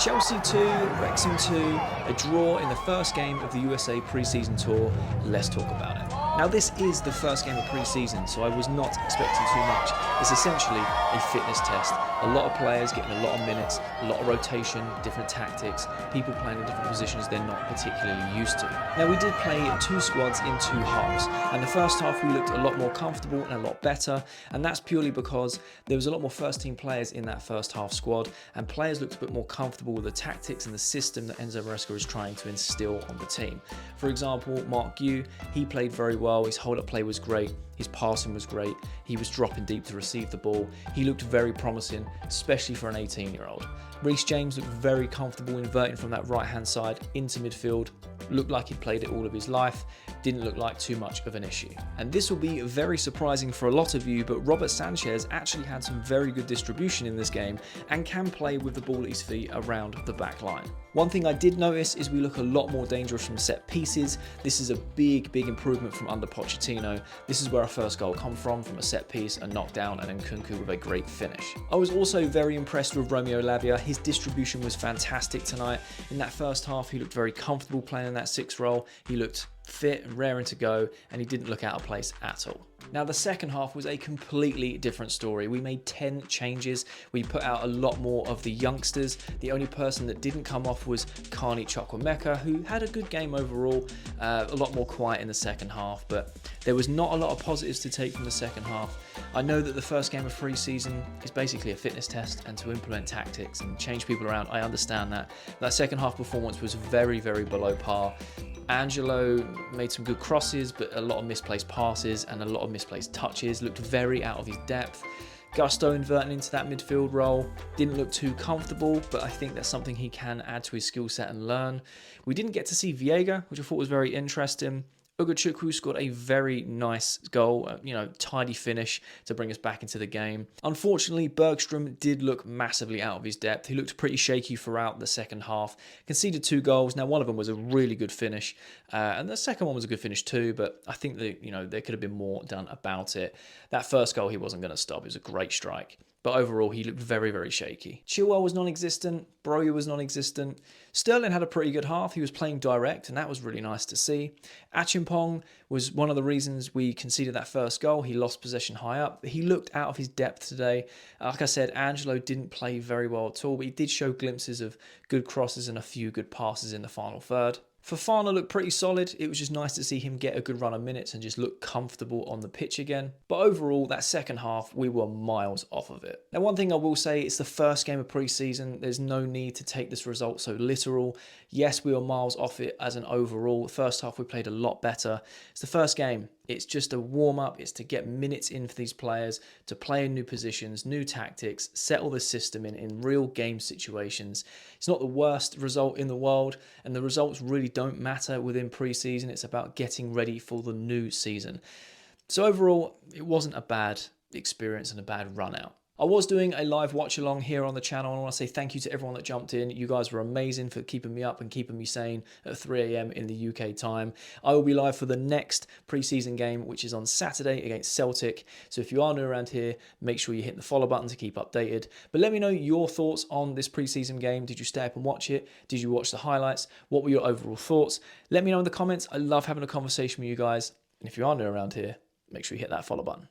Chelsea 2, Wrexham 2, a draw in the first game of the USA pre-season tour. Let's talk about it. Now this is the first game of pre-season, so I was not expecting too much. It's essentially a fitness test. A lot of players getting a lot of minutes, a lot of rotation, different tactics, people playing in different positions they're not particularly used to. Now we did play two squads in two halves, and the first half we looked a lot more comfortable and a lot better, and that's purely because there was a lot more first team players in that first half squad, and players looked a bit more comfortable with the tactics and the system that Enzo Maresca is trying to instill on the team. For example, Mark Gue, he played very well, his hold-up play was great, his passing was great, he was dropping deep to receive the ball, he looked very promising, especially for an 18-year-old. Reece James looked very comfortable inverting from that right-hand side into midfield, looked like he'd played it all of his life, didn't look like too much of an issue. And this will be very surprising for a lot of you, but Robert Sanchez actually had some very good distribution in this game and can play with the ball at his feet around the back line. One thing I did notice is we look a lot more dangerous from set pieces. This is a big improvement from under Pochettino. This is where our first goal come from a set piece, a knockdown, and then Nkunku with a great finish. I was also very impressed with Romeo Lavia. His distribution was fantastic tonight. In that first half, he looked very comfortable playing in that 6 role. He looked fit and raring to go, and he didn't look out of place at all. Now the second half was a completely different story. We made 10 changes. We put out a lot more of the youngsters. The only person that didn't come off was Carney Chukwuemeka, who had a good game overall, a lot more quiet in the second half, but there was not a lot of positives to take from the second half. I know that the first game of pre-season is basically a fitness test and to implement tactics and change people around. I understand that. That second half performance was very below par. Angelo made some good crosses, but a lot of misplaced passes and a lot of misplaced touches, looked very out of his depth. Gusto inverting into that midfield role didn't look too comfortable, but I think that's something he can add to his skill set and learn. We didn't get to see Viega, which I thought was very interesting. Ugochukwu scored a very nice goal, tidy finish to bring us back into the game. Unfortunately, Bergstrom did look massively out of his depth. He looked pretty shaky throughout the second half. Conceded 2 goals. Now, one of them was a really good finish, and the second one was a good finish too, but I think that, there could have been more done about it. That first goal, he wasn't going to stop. It was a great strike. But overall, he looked very shaky. Chilwell was non-existent. Broja was non-existent. Sterling had a pretty good half. He was playing direct, and that was really nice to see. Achimpong was one of the reasons we conceded that first goal. He lost possession high up. He looked out of his depth today. Like I said, Angelo didn't play very well at all, but he did show glimpses of good crosses and a few good passes in the final third. Fofana looked pretty solid. It was just nice to see him get a good run of minutes and just look comfortable on the pitch again. But overall, that second half, we were miles off of it. Now, one thing I will say, it's the first game of pre-season. There's no need to take this result so literal. Yes, we were miles off it as an overall. The first half, we played a lot better. It's the first game. It's just a warm-up. It's to get minutes in for these players, to play in new positions, new tactics, settle the system in real game situations. It's not the worst result in the world, and the results really don't matter within pre-season. It's about getting ready for the new season. So overall, it wasn't a bad experience and a bad run out. I was doing a live watch along here on the channel, and I want to say thank you to everyone that jumped in. You guys were amazing for keeping me up and keeping me sane at 3 AM in the UK time. I will be live for the next pre-season game, which is on Saturday against Celtic. So if you are new around here, make sure you hit the follow button to keep updated. But let me know your thoughts on this pre-season game. Did you stay up and watch it? Did you watch the highlights? What were your overall thoughts? Let me know in the comments. I love having a conversation with you guys. And if you are new around here, make sure you hit that follow button.